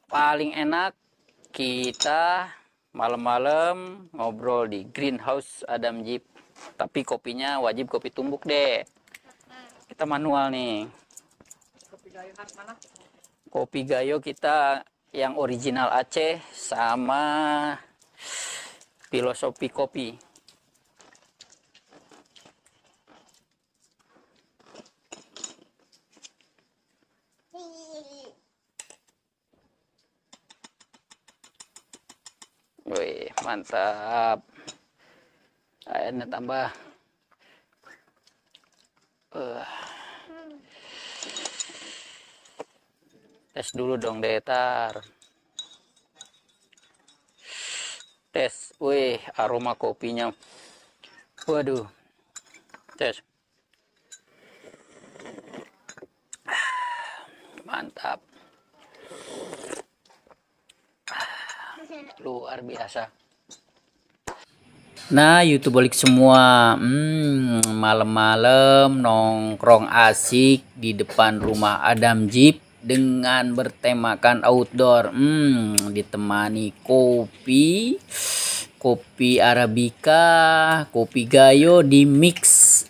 paling enak kita malam-malam ngobrol di greenhouse Adam Jeep. Tapi kopinya wajib kopi tumbuk deh. Kita manual nih. Kopi Gayo mana? Kopi Gayo kita yang original Aceh sama filosofi kopi. Wih, mantap. Airnya tambah. Tes dulu dong, Detar. Tes. Wih, aroma kopinya. Waduh. Tes. Mantap. Luar biasa. Nah, YouTubeolik semua, malam-malam nongkrong asik di depan rumah Adam Jeep dengan bertemakan outdoor. Ditemani kopi Arabica, kopi Gayo di mix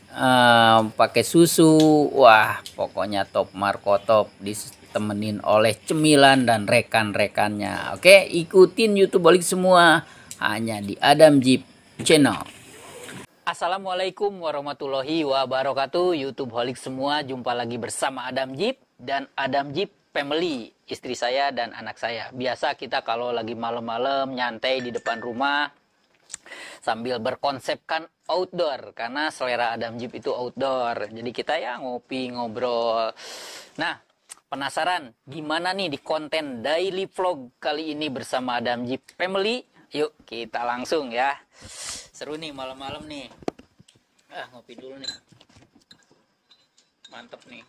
pakai susu. Wah, pokoknya top Marco top, ditemenin oleh cemilan dan rekan-rekannya. Oke, ikutin YouTubeolik semua hanya di Adam Jeep Channel. Assalamualaikum warahmatullahi wabarakatuh. YouTube holik semua, jumpa lagi bersama Adam Jeep dan Adam Jeep Family, istri saya dan anak saya. Biasa kita kalau lagi malam-malam nyantai di depan rumah sambil berkonsepkan outdoor, karena selera Adam Jeep itu outdoor. Jadi kita ya ngopi, ngobrol. Nah, penasaran gimana nih di konten daily vlog kali ini bersama Adam Jeep Family? Yuk kita langsung ya. Seru nih malam-malam nih. Ngopi dulu nih. Mantep nih.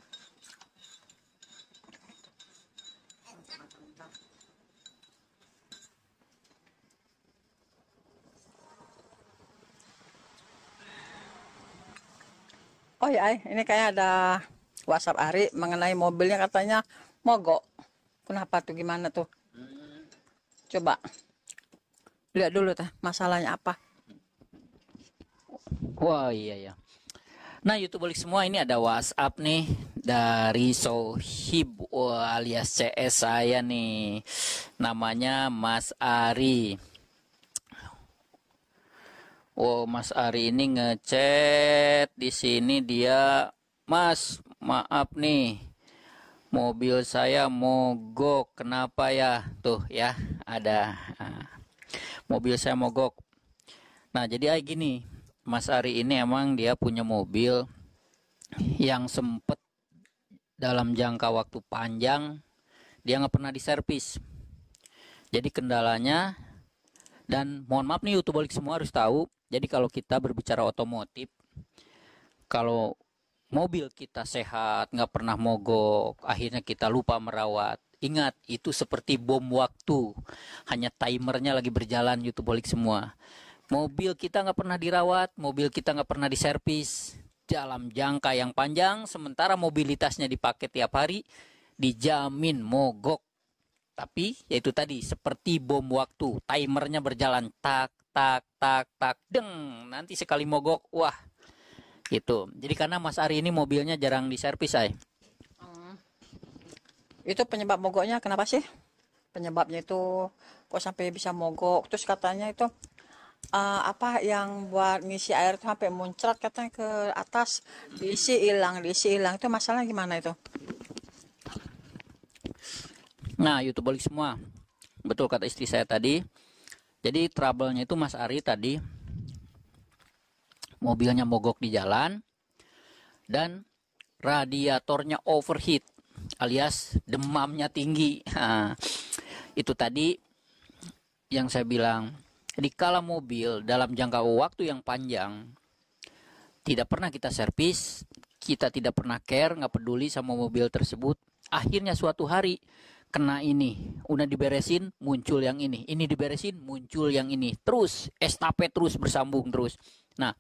Oh ya, ini kayak ada WhatsApp Ari mengenai mobilnya, katanya mogok. Kenapa tuh, gimana tuh? Coba lihat dulu teh, masalahnya apa? Wah, iya ya. Nah, YouTube balik semua, ini ada WhatsApp nih dari Sohib alias CS saya nih. Namanya Mas Ari. Mas Ari ini ngechat di sini, dia, "Mas, maaf nih. Mobil saya mogok. Kenapa ya?" Tuh ya, ada. Mobil saya mogok. Nah, jadi gini, Mas Ari ini emang dia punya mobil yang sempet dalam jangka waktu panjang dia nggak pernah diservis. Jadi kendalanya, dan mohon maaf nih YouTube balik semua harus tahu, jadi kalau kita berbicara otomotif, kalau mobil kita sehat, nggak pernah mogok, akhirnya kita lupa merawat, ingat, itu seperti bom waktu. Hanya timernya lagi berjalan, YouTube balik semua. Mobil kita nggak pernah dirawat, mobil kita nggak pernah diservis dalam jangka yang panjang, sementara mobilitasnya dipakai tiap hari, dijamin mogok. Tapi yaitu tadi, seperti bom waktu, timernya berjalan, tak, tak, tak, tak, deng, nanti sekali mogok, wah, gitu. Jadi karena Mas Ari ini mobilnya jarang diservis, Itu penyebab mogoknya kenapa sih? Penyebabnya itu kok sampai bisa mogok? Terus katanya itu apa yang buat ngisi air itu sampai muncrat katanya ke atas, diisi hilang. Itu masalahnya gimana itu? Nah, YouTube balik semua, betul kata istri saya tadi. Jadi trouble-nya itu Mas Ari tadi, mobilnya mogok di jalan dan radiatornya overheat alias demamnya tinggi. Nah, itu tadi yang saya bilang, dikala mobil dalam jangka waktu yang panjang tidak pernah kita servis, kita tidak pernah care, nggak peduli sama mobil tersebut, akhirnya suatu hari kena ini, udah diberesin muncul yang ini diberesin muncul yang ini, terus estafet terus bersambung terus. Nah,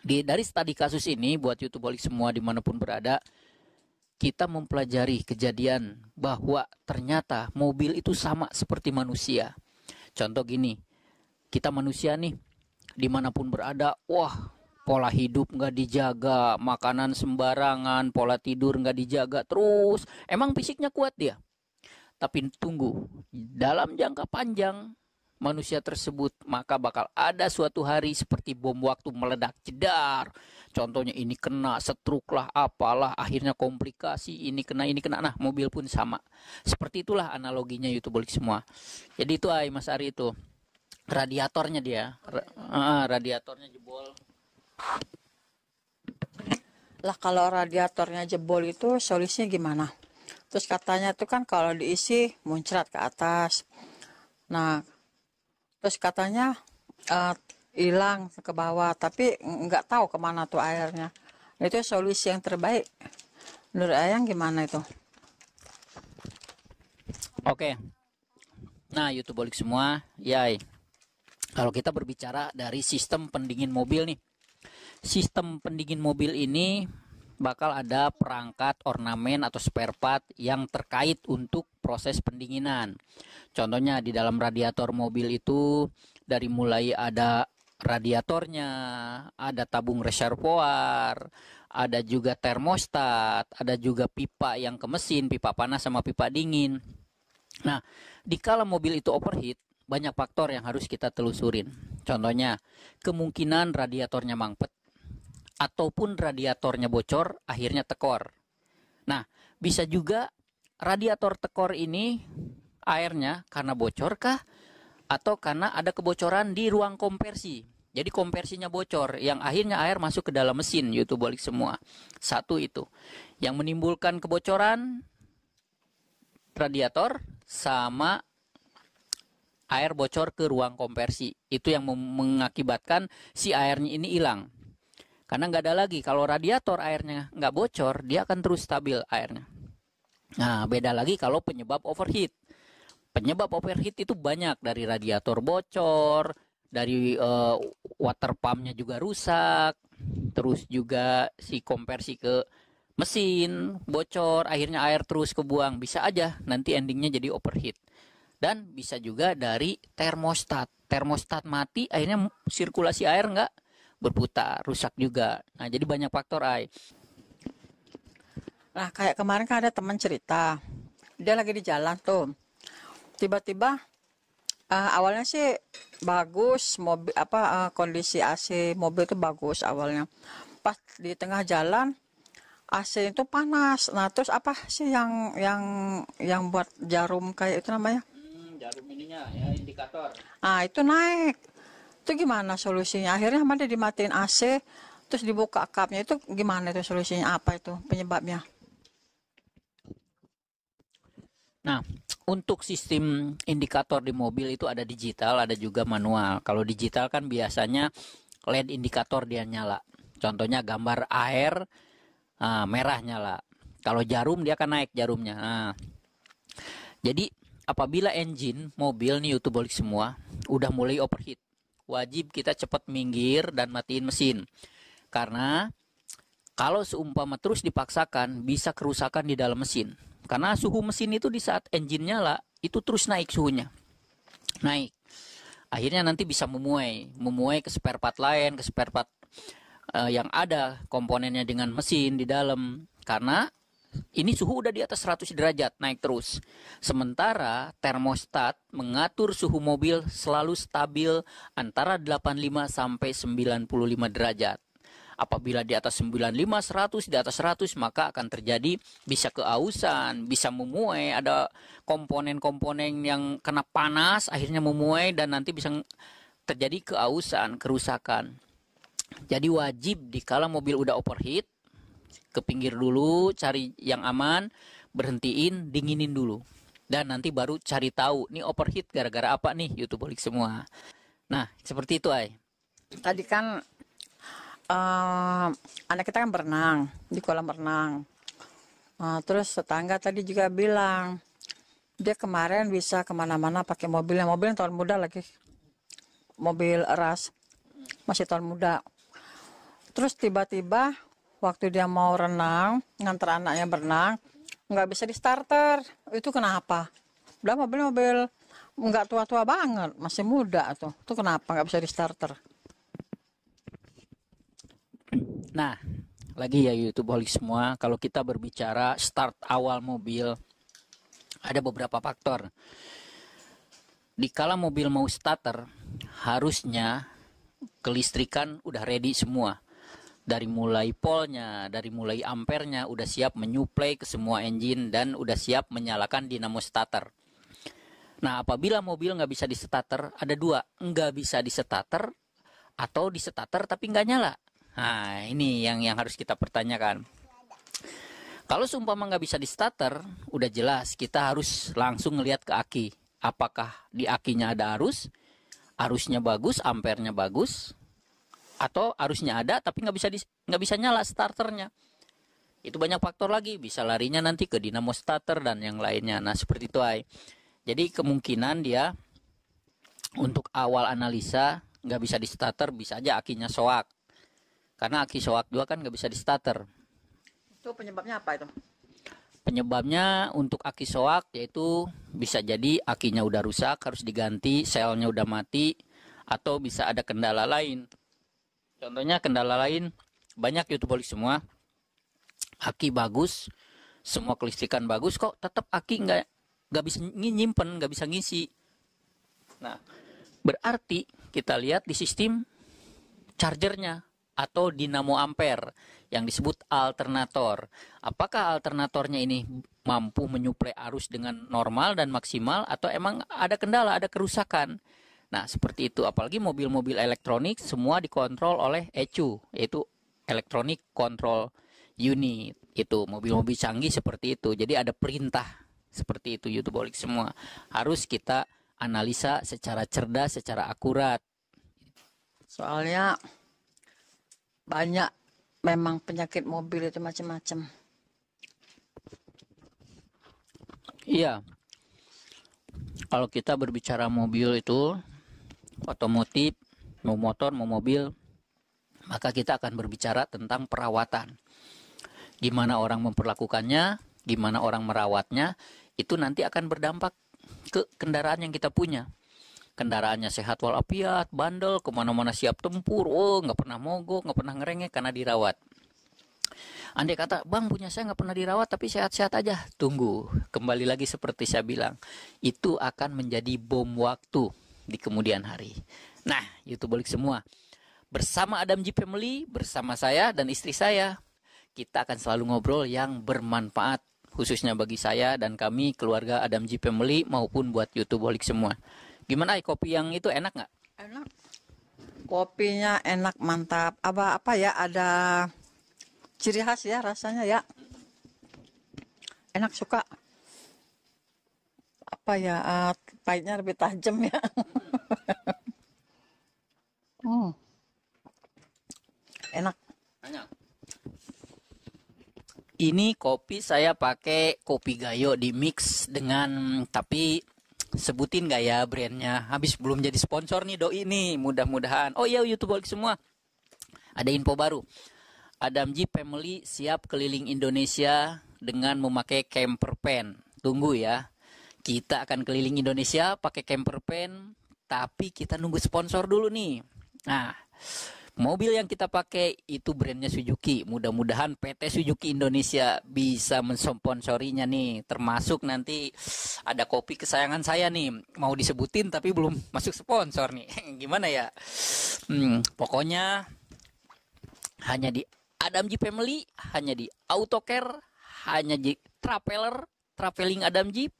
dari studi kasus ini buat YouTubeolik semua dimanapun berada, kita mempelajari kejadian bahwa ternyata mobil itu sama seperti manusia. Contoh gini, kita manusia nih, dimanapun berada, wah, pola hidup nggak dijaga, makanan sembarangan, pola tidur nggak dijaga, terus emang fisiknya kuat dia. Tapi tunggu, dalam jangka panjang manusia tersebut maka bakal ada suatu hari seperti bom waktu meledak jedar. Contohnya ini kena stroke lah, apalah, akhirnya komplikasi, ini kena. Nah, mobil pun sama. Seperti itulah analoginya YouTubeolik semua. Jadi itu Mas Ari itu. Radiatornya dia. Radiatornya jebol. Lah kalau radiatornya jebol itu solusinya gimana? Terus katanya tuh kan kalau diisi muncrat ke atas. Nah, terus katanya hilang ke bawah, tapi nggak tahu kemana tuh airnya. Itu solusi yang terbaik. Menurut Ayang gimana itu? Oke. Nah, YouTubeolik semua, ya. Kalau kita berbicara dari sistem pendingin mobil nih. Sistem pendingin mobil ini bakal ada perangkat, ornamen atau spare part yang terkait untuk proses pendinginan. Contohnya di dalam radiator mobil itu dari mulai ada radiatornya, ada tabung reservoir, ada juga termostat, ada juga pipa yang ke mesin, pipa panas sama pipa dingin. Nah, dikala mobil itu overheat, banyak faktor yang harus kita telusurin. Contohnya, kemungkinan radiatornya mangpet, ataupun radiatornya bocor, akhirnya tekor. Nah, bisa juga radiator tekor ini airnya karena bocor kah? Atau karena ada kebocoran di ruang kompresi. Jadi kompresinya bocor, yang akhirnya air masuk ke dalam mesin, YouTubeolik semua. Satu itu. Yang menimbulkan kebocoran, radiator sama air bocor ke ruang kompresi. Itu yang mengakibatkan si airnya ini hilang. Karena nggak ada lagi, kalau radiator airnya nggak bocor, dia akan terus stabil airnya. Nah, beda lagi kalau penyebab overheat. Penyebab overheat itu banyak, dari radiator bocor, dari water pumpnya juga rusak, terus juga si konversi ke mesin bocor, akhirnya air terus kebuang. Bisa aja nanti endingnya jadi overheat. Dan bisa juga dari termostat. Termostat mati, akhirnya sirkulasi air nggak berputar, rusak juga. Nah, jadi banyak faktor Nah, kayak kemarin kan ada teman cerita, dia lagi di jalan tuh, tiba-tiba awalnya sih bagus mobil, kondisi AC mobil itu bagus awalnya. Pas di tengah jalan AC itu panas. Nah, terus apa sih yang buat jarum kayak itu namanya? Jarum ininya ya, indikator. Itu naik. Itu gimana solusinya? Akhirnya mana dimatiin AC, terus dibuka kapnya, itu gimana itu solusinya? Apa itu penyebabnya? Nah, untuk sistem indikator di mobil itu ada digital, ada juga manual. Kalau digital kan biasanya LED indikator dia nyala. Contohnya gambar air merah nyala. Kalau jarum dia akan naik jarumnya. Nah, jadi apabila engine mobil nih YouTubeolik semua udah mulai overheat, wajib kita cepat minggir dan matiin mesin. Karena kalau seumpama terus dipaksakan, bisa kerusakan di dalam mesin. Karena suhu mesin itu di saat engine nyala, itu terus naik suhunya. Naik. Akhirnya nanti bisa memuai ke spare part lain, ke spare part yang ada komponennya dengan mesin di dalam. Karena ini suhu udah di atas 100 derajat, naik terus. Sementara termostat mengatur suhu mobil selalu stabil antara 85 sampai 95 derajat. Apabila di atas 95, 100, di atas 100, maka akan terjadi bisa keausan, bisa memuai, ada komponen-komponen yang kena panas, akhirnya memuai, dan nanti bisa terjadi keausan, kerusakan. Jadi wajib dikala mobil udah overheat, ke pinggir dulu, cari yang aman, berhentiin, dinginin dulu. Dan nanti baru cari tahu, nih overheat gara-gara apa nih, YouTubeolik semua. Nah, seperti itu, Tadi kan anak kita kan berenang di kolam renang. Terus tetangga tadi juga bilang dia kemarin bisa kemana-mana pakai mobilnya tahun muda lagi, mobil eras, masih tahun muda. Terus tiba-tiba waktu dia mau renang, ngantar anaknya berenang, nggak bisa di starter. Itu kenapa? Udah mobil-mobil nggak tua-tua banget, masih muda tuh. Itu kenapa nggak bisa di starter? Nah, lagi ya YouTubeholik semua, kalau kita berbicara start awal mobil, ada beberapa faktor. Dikala mobil mau starter, harusnya kelistrikan udah ready semua. Dari mulai polnya, dari mulai ampernya, udah siap menyuplai ke semua engine dan udah siap menyalakan dinamo starter. Nah, apabila mobil nggak bisa di starter, ada dua, nggak bisa di starter atau di starter tapi nggak nyala. Nah, ini yang harus kita pertanyakan. Kalau seumpama nggak bisa di starter, udah jelas kita harus langsung ngelihat ke aki. Apakah di akinya ada arus, arusnya bagus, ampernya bagus, atau arusnya ada tapi nggak bisa nyala starternya. Itu banyak faktor lagi, bisa larinya nanti ke dinamo starter dan yang lainnya. Nah, seperti itu ay. Jadi kemungkinan dia untuk awal analisa nggak bisa di starter, bisa aja akinya soak. Karena aki soak juga kan nggak bisa di starter. Itu penyebabnya apa itu? Penyebabnya untuk aki soak yaitu bisa jadi akinya udah rusak, harus diganti, selnya udah mati, atau bisa ada kendala lain. Contohnya kendala lain banyak YouTubeholik semua. Aki bagus, semua kelistrikan bagus, kok tetap aki nggak bisa nyimpen, nggak bisa ngisi. Nah, berarti kita lihat di sistem chargernya atau dinamo ampere yang disebut alternator. Apakah alternatornya ini mampu menyuplai arus dengan normal dan maksimal atau emang ada kendala, ada kerusakan? Nah, seperti itu. Apalagi mobil-mobil elektronik semua dikontrol oleh ECU, yaitu Electronic Control Unit. Itu mobil-mobil canggih seperti itu. Jadi ada perintah seperti itu YouTubeholik semua. Harus kita analisa secara cerdas, secara akurat. Soalnya banyak memang penyakit mobil itu macam-macam. Iya. Kalau kita berbicara mobil itu otomotif, mau motor, mau mobil, maka kita akan berbicara tentang perawatan. Gimana orang memperlakukannya, gimana orang merawatnya, itu nanti akan berdampak ke kendaraan yang kita punya. Kendaraannya sehat walafiat, bandel, kemana-mana siap tempur, nggak pernah mogok, nggak pernah ngerengek karena dirawat. Andai kata, bang punya saya nggak pernah dirawat tapi sehat-sehat aja. Tunggu, kembali lagi seperti saya bilang, itu akan menjadi bom waktu di kemudian hari. Nah, YouTubeholik semua, bersama Adam Jeep Family, bersama saya dan istri saya, kita akan selalu ngobrol yang bermanfaat, khususnya bagi saya dan kami keluarga Adam Jeep Family maupun buat YouTubeholik semua. Gimana kopi yang itu enak nggak? Enak. Kopinya enak, mantap. Apa ya, ada ciri khas ya rasanya ya. Enak, suka. Apa ya, pahitnya lebih tajam ya. Enak. Ini kopi saya pakai kopi Gayo di mix dengan, tapi sebutin gak ya brandnya? Habis belum jadi sponsor nih doi nih, mudah-mudahan. Oh iya YouTubeholik semua, ada info baru. Adam Jeep Family siap keliling Indonesia dengan memakai camper van. Tunggu ya, kita akan keliling Indonesia pakai camper van, tapi kita nunggu sponsor dulu nih. Nah, mobil yang kita pakai itu brandnya Suzuki. Mudah-mudahan PT Suzuki Indonesia bisa mensponsorinya nih. Termasuk nanti ada kopi kesayangan saya nih. Mau disebutin tapi belum masuk sponsor nih. Gimana ya? Pokoknya hanya di Adam Jeep Family, hanya di Autocare, hanya di Traveling Adam Jeep,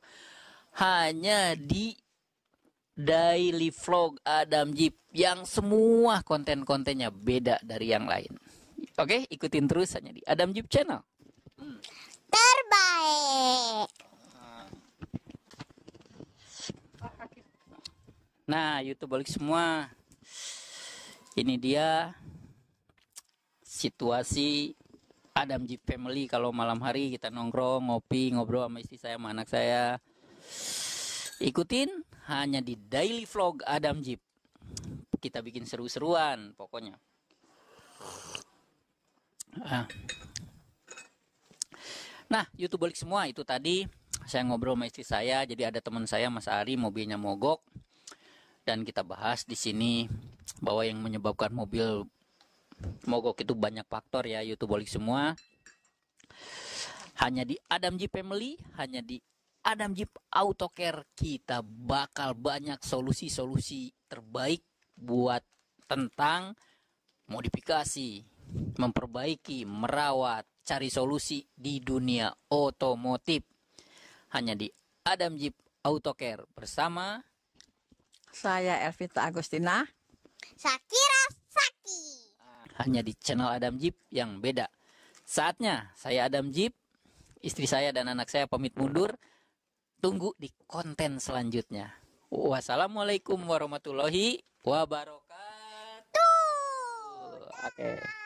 hanya di Daily Vlog Adam Jeep yang semua konten-kontennya beda dari yang lain. Oke, ikutin terus hanya di Adam Jeep Channel. Terbaik. Nah, YouTubeholik semua, ini dia situasi Adam Jeep Family kalau malam hari kita nongkrong, ngopi, ngobrol sama istri saya, sama anak saya. Ikutin hanya di Daily Vlog Adam Jeep. Kita bikin seru-seruan pokoknya. Ah. Nah, YouTuber semua itu tadi saya ngobrol sama istri saya. Jadi ada teman saya Mas Ari mobilnya mogok dan kita bahas di sini bahwa yang menyebabkan mobil mogok itu banyak faktor ya YouTuber semua. Hanya di Adam Jeep Family, hanya di Adam Jeep Auto Care kita bakal banyak solusi-solusi terbaik buat tentang modifikasi, memperbaiki, merawat, cari solusi di dunia otomotif. Hanya di Adam Jeep Auto Care bersama Saya Elvita Agustina. Shakira Saki. hanya di channel Adam Jeep yang beda. Saatnya saya Adam Jeep, istri saya dan anak saya pamit mundur. Tunggu di konten selanjutnya. Wassalamualaikum warahmatullahi wabarakatuh. Oke.